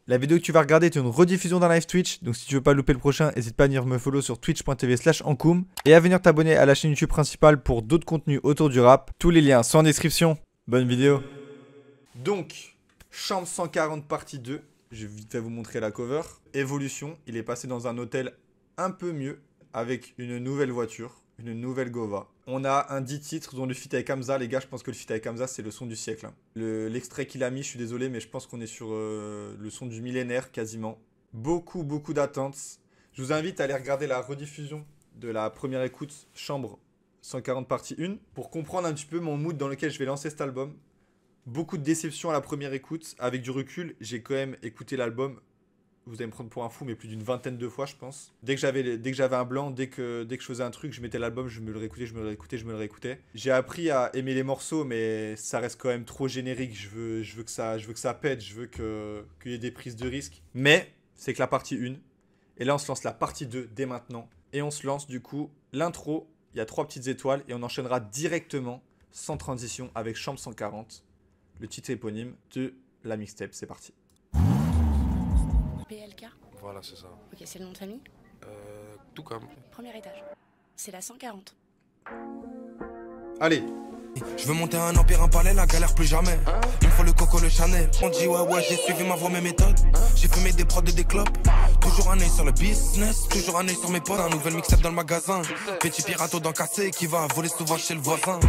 La vidéo que tu vas regarder est une rediffusion d'un live Twitch, donc si tu veux pas louper le prochain, n'hésite pas à venir me follow sur twitch.tv/Ankoum et à venir t'abonner à la chaîne YouTube principale pour d'autres contenus autour du rap. Tous les liens sont en description. Bonne vidéo. Donc, chambre 140 partie 2. Je vais vite fait vous montrer la cover. Évolution, il est passé dans un hôtel un peu mieux avec une nouvelle voiture, une nouvelle Gova. On a un 10 titres dont le feat avec Hamza. Les gars, je pense que le feat avec Hamza, c'est le son du siècle. Hein. L'extrait qu'il a mis, je suis désolé, mais je pense qu'on est sur le son du millénaire quasiment. Beaucoup d'attentes. Je vous invite à aller regarder la rediffusion de la première écoute, chambre 140 partie 1, pour comprendre un petit peu mon mood dans lequel je vais lancer cet album. Beaucoup de déceptions à la première écoute. Avec du recul, j'ai quand même écouté l'album. Vous allez me prendre pour un fou, mais plus d'une vingtaine de fois, je pense. Dès que j'avais un blanc, dès que je faisais un truc, je mettais l'album, je me le réécoutais. J'ai appris à aimer les morceaux, mais ça reste quand même trop générique. Je veux que ça pète, je veux qu'il y ait des prises de risques. Mais c'est que la partie 1. Et là, on se lance la partie 2 dès maintenant. Et on se lance du coup l'intro. Il y a 3 petites étoiles et on enchaînera directement, sans transition, avec Chambre 140. Le titre éponyme de la mixtape. C'est parti. PLK. Voilà, c'est ça. Ok, c'est le nom de famille? Tout comme. Premier étage. C'est la 140. Allez. Je veux monter un empire, un palais, la galère plus jamais. Il me faut le coco, le Chanel. On dit ouais, j'ai suivi ma voie, mes méthodes. J'ai fumé des prods et des clopes. Toujours un œil sur le business, toujours un œil sur mes potes. Un nouvel mixtape dans le magasin. Petit pirato dans cassé qui va voler souvent chez le voisin.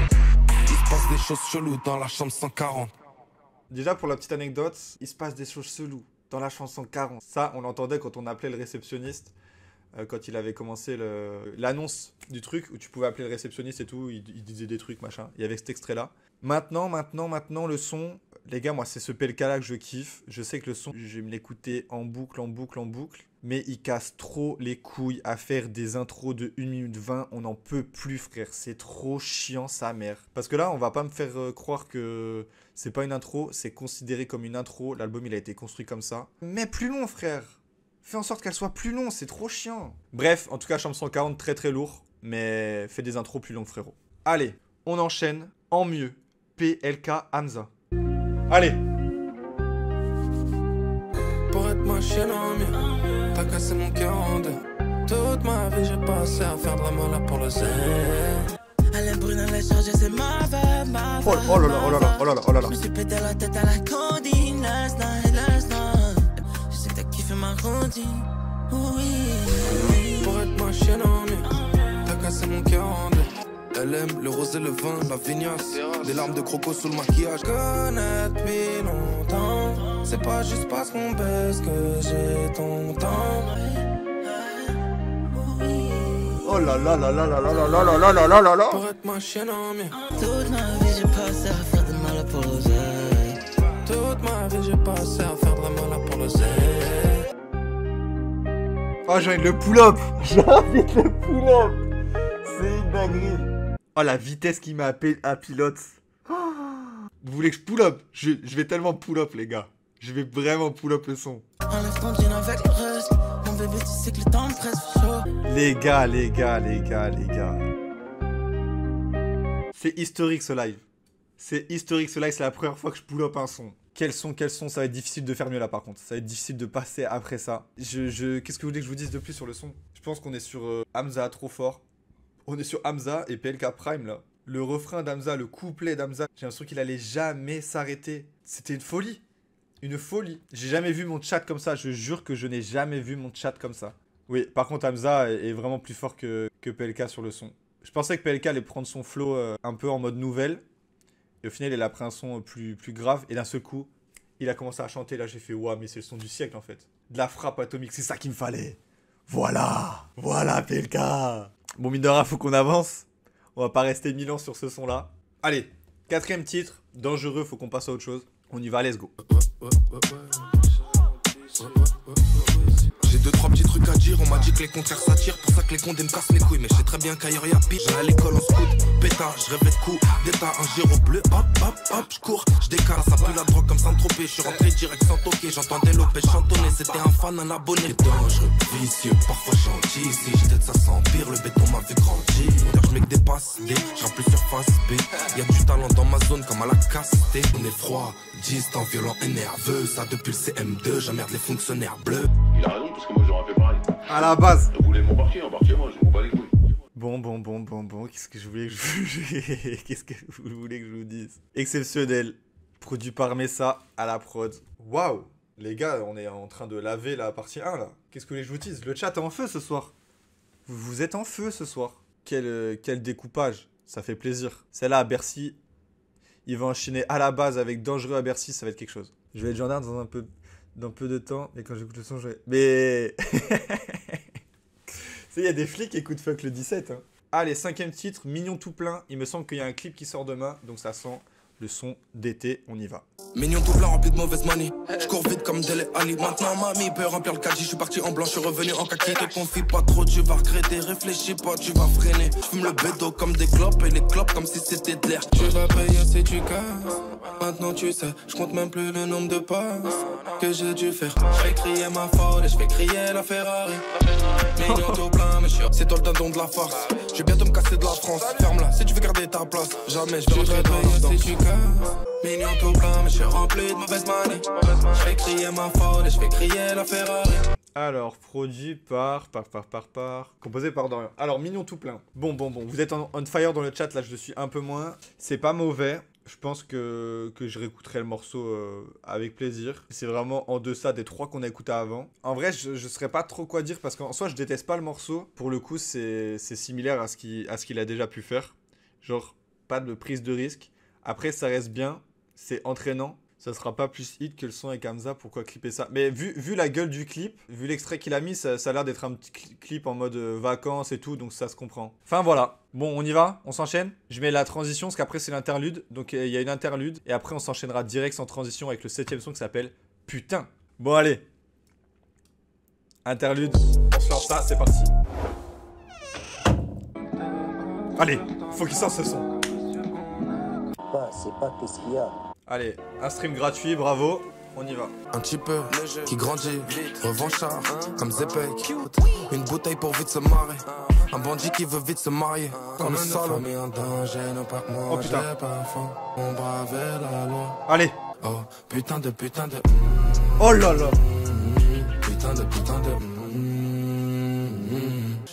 Il se passe des choses cheloues dans la chambre 140. Déjà, pour la petite anecdote, il se passe des choses cheloues dans la chanson 40. Ça, on l'entendait quand on appelait le réceptionniste, quand il avait commencé l'annonce du truc, où tu pouvais appeler le réceptionniste et tout, il disait des trucs, machin. Il y avait cet extrait-là. Maintenant, le son, les gars, moi, c'est ce PLK-là que je kiffe. Je sais que le son, je vais me l'écouter en boucle, mais il casse trop les couilles à faire des intros de 1 minute 20. On n'en peut plus, frère. C'est trop chiant, sa mère. Parce que là, on va pas me faire croire que c'est pas une intro, c'est considéré comme une intro. L'album, il a été construit comme ça. Mais plus long, frère. Fais en sorte qu'elle soit plus longue, c'est trop chiant. Bref, en tout cas, chambre 140, très lourd. Mais fais des intros plus longues, frérot. Allez, on enchaîne en mieux. PLK Hamza. Allez. Pour être ma chienne en mieux, t'as cassé mon cœur en deux. Toute ma vie, j'ai passé à faire de la malade pour le zèle. Elle est brune, elle est chargée, c'est ma vibe, ma vibe. Oh là là. Je me suis pété la tête à la codine, last night. Je sais que t'as kiffé ma routine, oui. Pour être ma chienne en mieux, t'as cassé mon cœur en deux. Elle aime le rose et le vin, la vignasse. Des larmes de croco sous le maquillage. Connaître depuis longtemps. C'est pas juste parce qu'on baisse que j'ai ton temps. Oh là là. Pour être ma chienne en mieux. Toute ma vie j'ai passé à faire de mal pour l'oseille. Toute ma vie j'ai passé à faire de la mal pour l'oseille. Oh, j'ai envie de le pull-up. C'est une dinguerie. Oh, la vitesse qu'il m'a à pilote. Vous voulez que je pull-up? Je vais tellement pull-up, les gars. Je vais vraiment pull-up le son. Enlève ton jean avec le reste. Mon bébé, tu sais que le temps me presse chaud. Les gars. C'est historique, ce live. C'est la première fois que je pull-up un son. Quel son, ça va être difficile de faire mieux là par contre. Ça va être difficile de passer après ça. Qu'est-ce que vous voulez que je vous dise de plus sur le son? Je pense qu'on est sur Hamza, trop fort. On est sur Hamza et PLK Prime là. Le refrain d'Hamza, le couplet d'Hamza, j'ai l'impression qu'il allait jamais s'arrêter. C'était une folie. Une folie. J'ai jamais vu mon chat comme ça. Je jure que je n'ai jamais vu mon chat comme ça. Oui, par contre Hamza est vraiment plus fort que PLK sur le son. Je pensais que PLK allait prendre son flow un peu en mode nouvelle. Et au final, il a pris un son plus grave. Et d'un seul coup, il a commencé à chanter. Là, j'ai fait, waouh, mais c'est le son du siècle en fait. De la frappe atomique, c'est ça qu'il me fallait. Voilà PLK. Bon, mine de rien, faut qu'on avance. On va pas rester 1000 ans sur ce son-là. Allez, 4ème titre. Dangereux, faut qu'on passe à autre chose. On y va, let's go. J'ai 2-3 petits trucs à dire, on m'a dit que que les contraires s'attirent, pour ça que les condés me cassent les couilles. Mais je sais très bien qu'ailleurs y'a pire. J'allais à l'école en scout, pétard, je rêvais de coups d'état, un gyro bleu, hop, hop, hop, je cours, je décale, ça pue la drogue comme Saint-Tropez. Je suis rentré direct sans toquer, j'entendais Lopez chantonner, c'était un fan, un abonné. Dangereux, vicieux, parfois gentil. Si j'étais de ça s'empire, le béton m'a vu grandir. D'ailleurs je mets que des passes D, je remplis surface B. Y'a du talent dans ma zone comme à la casté. On est froid, distant, violent et nerveux. Ça depuis le CM2, j'emmerde les fonctionnaires bleus. Il a raison parce que moi j'aurais fait pareil. À la base. Vous voulez mon parti, en parti moi je vous bats les couilles. Bon. Qu'est-ce que je voulais que je... Qu'est-ce que vous voulez que je vous dise? Exceptionnel. Produit par Messa à la prod. Waouh. Les gars, on est en train de laver la partie 1 là. Qu'est-ce que vous voulez que je vous dise? Le chat est en feu ce soir. Vous êtes en feu ce soir. Quel découpage. Ça fait plaisir. Celle-là à Bercy. Il va enchaîner à la base avec Dangereux à Bercy. Ça va être quelque chose. Je vais être gendarme dans peu de temps. Mais quand j'écoute le son, je vais... Mais... Il y a des flics qui écoutent Fuck le 17. Hein. Allez, 5ème titre, Mignon tout plein. Il me semble qu'il y a un clip qui sort demain. Donc ça sent le son d'été. On y va. Mignon tout plein rempli de mauvaise manie. Je cours vite comme Dele Ali. Maintenant mamie peut remplir le caddie. Je suis parti en blanc, je suis revenu en kaki. Te confie pas trop, tu vas regretter. Réfléchis pas, tu vas freiner. Je fume le bédo comme des clopes et les clopes comme si c'était de l'air. Tu vas payer si tu casses. Maintenant tu sais, je compte même plus le nombre de passes que j'ai dû faire. Je fais crier ma folle et je fais crier la Ferrari. Mignon tout plein, mais c'est toi le dindon de la farce. Je vais bientôt me casser de la France. Ferme-la si tu veux garder ta place. Jamais je vais rentrer dans si tu casses. Mignon tout plein, mais je suis rempli de mauvaise manie. Je fais crier ma folle et je fais crier la Ferrari. Alors, produit par... Composé par Dorian. Alors, Mignon tout plein. Bon. Vous êtes on fire dans le chat, là je le suis un peu moins. C'est pas mauvais. Je pense que je réécouterai le morceau avec plaisir. C'est vraiment en deçà des 3 qu'on a écouté avant. En vrai, je saurais pas trop quoi dire parce qu'en soi, je déteste pas le morceau. Pour le coup, c'est similaire à ce qu'il a déjà pu faire. Genre, pas de prise de risque. Après, ça reste bien. C'est entraînant. Ça sera pas plus hit que le son avec Hamza. Pourquoi clipper ça? Mais vu la gueule du clip, vu l'extrait qu'il a mis, ça a l'air d'être un petit clip en mode vacances et tout. Donc ça se comprend. Enfin voilà. Bon, on y va? On s'enchaîne? Je mets la transition parce qu'après c'est l'interlude. Donc il y a une interlude. Et après on s'enchaînera direct sans transition avec le 7ème son qui s'appelle Putain. Bon allez. Interlude. On se lance ça. C'est parti. Allez. Faut qu'il sorte ce son. C'est pas qu'est-ce qu'il y a. Allez, un stream gratuit, bravo, on y va. Un petit peu qui grandit, revanchard, comme Zepek. Une bouteille pour vite se marrer. Un bandit qui veut vite se marier. Comme le salaud. Oh putain. Allez. Oh putain de. Oh là là. Putain de.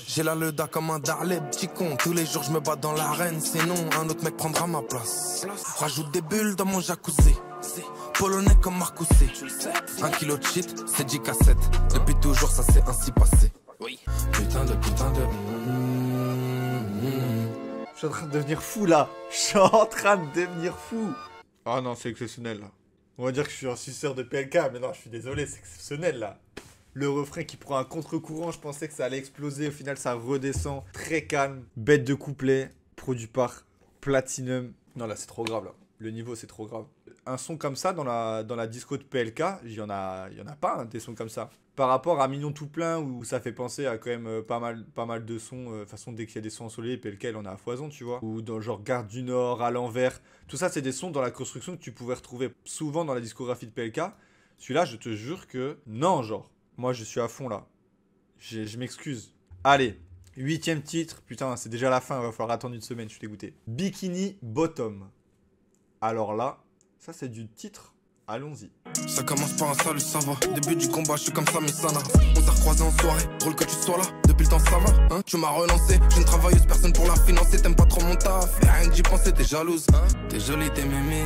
J'ai la leda comme un darleb, petit con. Tous les jours je me bats dans l'arène, sinon un autre mec prendra ma place. Rajoute des bulles dans mon jacuzzi. Polonais comme Marcousset. 1 kilo de shit, c'est 10 cassettes. Depuis toujours ça s'est ainsi passé. Oui. Putain de. Je suis en train de devenir fou là. Je suis en train de devenir fou. Oh non, c'est exceptionnel là. On va dire que je suis un suceur de PLK, mais non, je suis désolé, c'est exceptionnel là. Le refrain qui prend un contre-courant, je pensais que ça allait exploser. Au final, ça redescend. Très calme. Bête de couplet. Produit par Platinum. Non, là, c'est trop grave, là. Le niveau, c'est trop grave. Un son comme ça, dans la disco de PLK, il y en a pas, hein, des sons comme ça. Par rapport à Mignon tout plein, où ça fait penser à quand même pas mal de sons. De toute façon, dès qu'il y a des sons ensoleillés, PLK, il en a à foison, tu vois. Ou dans genre Garde du Nord, à l'envers. Tout ça, c'est des sons dans la construction que tu pouvais retrouver souvent dans la discographie de PLK. Celui-là, je te jure que... Non, genre. Moi, je suis à fond, là. Je m'excuse. Allez, 8ème titre. Putain, c'est déjà la fin. Il va falloir attendre une semaine. Je suis dégoûté. Bikini Bottom. Alors là, ça, c'est du titre. Allons-y. Ça commence par un salut, ça va. Début du combat, je suis comme ça, mais ça n'a. On s'est recroisé en soirée. Drôle que tu sois là. Depuis le temps, ça va. Hein, tu m'as relancé. Je ne travailleuse, personne pour la financer. T'aimes pas trop mon taf. Et rien que j'y pensais, t'es jalouse. Hein, t'es jolie, t'es mimi.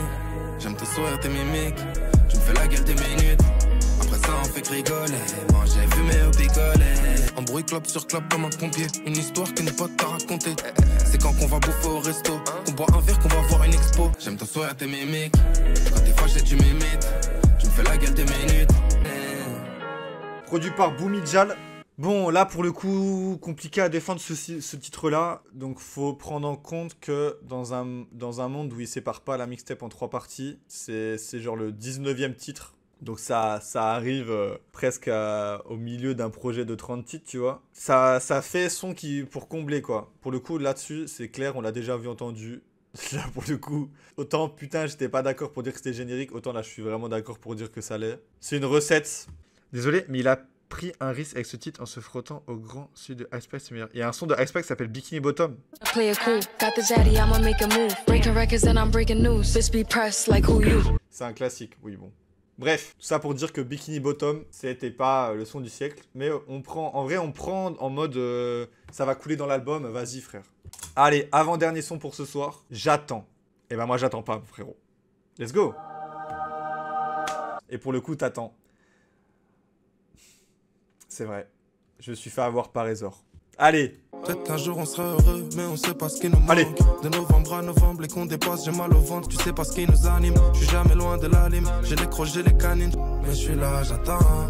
J'aime tes sourires, tes mimiques. Tu me fais la gueule des minutes. Après ça on fait que rigoler, manger, fumer au picoler. Embrouille club sur club comme un pompier. Une histoire que n'est pas t'a raconter. C'est quand qu'on va bouffer au resto, qu'on boit un verre, qu'on va voir une expo. J'aime ton sourire, tes mimiques. Quand t'es fâché tu m'imites. Tu me fais la gueule des minutes. Produit par Boumidjal. Bon, là pour le coup, compliqué à défendre ce titre-là. Donc faut prendre en compte que dans un monde où il sépare pas la mixtape en 3 parties, c'est genre le 19ème titre. Donc ça arrive presque au milieu d'un projet de 30 titres, tu vois. Ça fait son qui pour combler, quoi. Pour le coup, là-dessus, c'est clair, on l'a déjà vu, entendu. Là, pour le coup, autant, putain, j'étais pas d'accord pour dire que c'était générique, autant là, je suis vraiment d'accord pour dire que ça l'est. C'est une recette. Désolé, mais il a pris un risque avec ce titre en se frottant au grand sud de Ice Spice. C'est meilleur. Il y a un son de Ice Spice qui s'appelle Bikini Bottom. C'est un classique, oui, bon. Bref, tout ça pour dire que Bikini Bottom, c'était pas le son du siècle. Mais on prend en mode ça va couler dans l'album, vas-y frère. Allez, avant-dernier son pour ce soir, j'attends. Et ben moi j'attends pas, frérot. Let's go. Et pour le coup, t'attends. C'est vrai. Je me suis fait avoir par Ezor. Allez. Peut-être qu'un jour on sera heureux, mais on sait pas ce qui nous manque. Allez. De novembre à novembre, les qu'on dépasse, j'ai mal au ventre. Tu sais pas ce qui nous anime. Je suis jamais loin de la lime. J'ai les crocs, j'ai les canines. Mais je suis là, j'attends.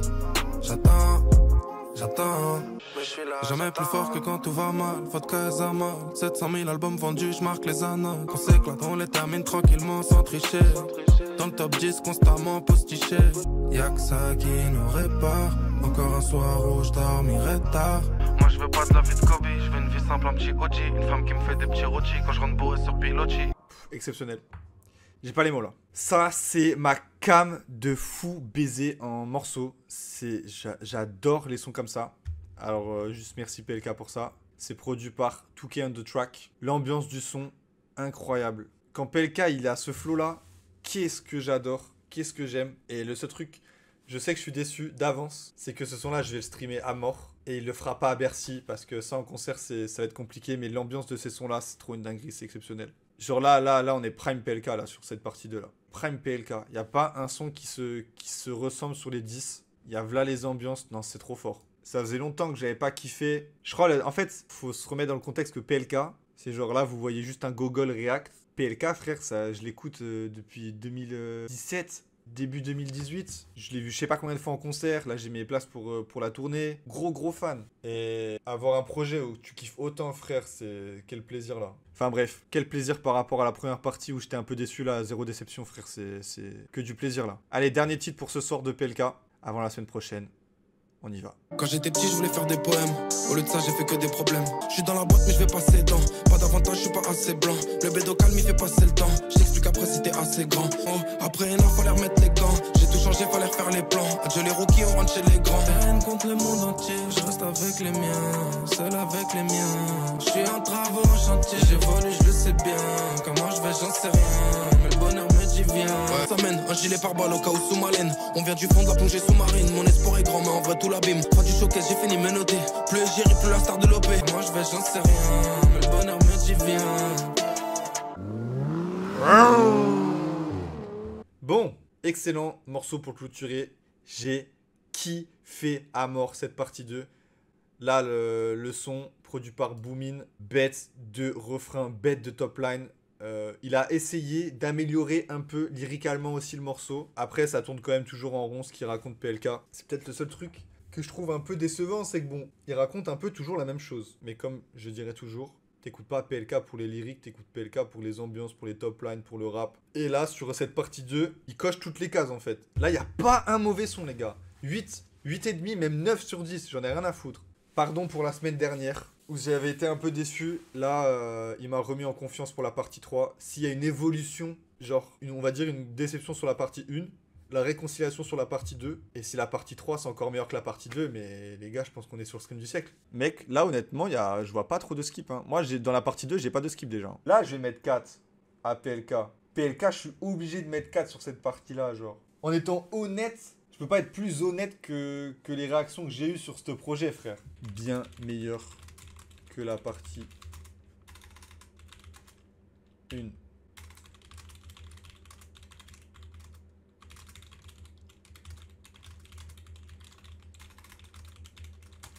Mais je suis là, jamais plus fort que quand tout va mal. Vodka et Zama, 700 000 albums vendus, je marque les annales. Quand s'éclate, on les termine tranquillement sans tricher. Dans le top 10, constamment postiché. Y'a que ça qui nous répare. Encore un soir où je dormirai tard. Moi je veux pas de la vie de Kobe, je veux une vie simple, un petit OG. Une femme qui me fait des petits rôtis quand je rentre bourré sur pilotis. Exceptionnel. J'ai pas les mots là. Ça, c'est ma cam de fou baiser en morceaux. J'adore les sons comme ça. Alors, juste merci PLK pour ça. C'est produit par 2K on the track. L'ambiance du son, incroyable. Quand PLK, il a ce flow là, qu'est-ce que j'adore, qu'est-ce que j'aime. Et le seul truc, je sais que je suis déçu d'avance, c'est que ce son là, je vais le streamer à mort. Et il le fera pas à Bercy, parce que ça en concert, ça va être compliqué. Mais l'ambiance de ces sons là, c'est trop une dinguerie, c'est exceptionnel. Genre là, on est Prime PLK là, sur cette partie 2 là. Prime PLK. Il n'y a pas un son qui se ressemble sur les 10. Il y a là les ambiances. Non, c'est trop fort. Ça faisait longtemps que j'avais pas kiffé. Je crois, en fait, faut se remettre dans le contexte que PLK, c'est genre là, vous voyez juste un Gogol React. PLK, frère, ça, je l'écoute depuis 2017. Début 2018, je l'ai vu je sais pas combien de fois en concert, là j'ai mes places pour la tournée, gros fan. Et avoir un projet où tu kiffes autant frère, c'est quel plaisir là. Enfin bref, quel plaisir par rapport à la première partie où j'étais un peu déçu là, zéro déception frère, c'est que du plaisir là. Allez, dernier titre pour ce soir de PLK, avant la semaine prochaine, on y va. Quand j'étais petit, je voulais faire des poèmes. Au lieu de ça, j'ai fait que des problèmes. Je suis dans la boîte, mais je vais passer dedans. Pas d'avantage, je suis pas assez blanc. Le bédo calme, il fait passer le temps. Je t'explique après si t'es assez grand. Oh, après, il fallait remettre les gants. J'ai tout changé, fallait refaire les plans. Adieu les rookies, on rentre chez les grands. Haine contre le monde entier. Je reste avec les miens, seul avec les miens. Je suis en travaux, en chantier. J'évolue, je le sais bien. Comment je vais, j'en sais rien. Mais le bonheur me dit viens. Ouais. Ça mène un gilet pare-balles au cas où sous ma laine. On vient du fond de la plongée sous-marine. Mon espoir est grand, mais en vrai tout l'abîme. Fin du showcase, j'ai fini mes notés. Plus j'y plus la star de l'OP. Moi je vais, j'en sais rien. Mais le bonheur me dit viens. Bon, excellent morceau pour clôturer. J'ai kiffé à mort cette partie 2. Là, le son produit par Boomin, bête de refrain, bête de top line. Il a essayé d'améliorer un peu lyricalement aussi le morceau. Après, ça tourne quand même toujours en rond ce qu'il raconte PLK. C'est peut-être le seul truc que je trouve un peu décevant, c'est que bon, il raconte un peu toujours la même chose. Mais comme je dirais toujours, t'écoutes pas PLK pour les lyriques, t'écoutes PLK pour les ambiances, pour les top lines, pour le rap. Et là, sur cette partie 2, il coche toutes les cases en fait. Là, il n'y a pas un mauvais son, les gars. 8,5, même 9 sur 10, j'en ai rien à foutre. Pardon pour la semaine dernière, où j'avais été un peu déçu. Là, il m'a remis en confiance pour la partie 3. S'il y a une évolution, genre, on va dire une déception sur la partie 1, la réconciliation sur la partie 2, et si la partie 3 c'est encore meilleur que la partie 2, mais les gars, je pense qu'on est sur le scrim du siècle. Mec, là honnêtement, je vois pas trop de skip. Hein. Moi, dans la partie 2, j'ai pas de skip déjà. Là, je vais mettre 4 à PLK. PLK, je suis obligé de mettre 4 sur cette partie-là, genre. En étant honnête, je peux pas être plus honnête que les réactions que j'ai eues sur ce projet, frère. Bien meilleur que la partie 1.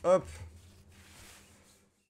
Hop.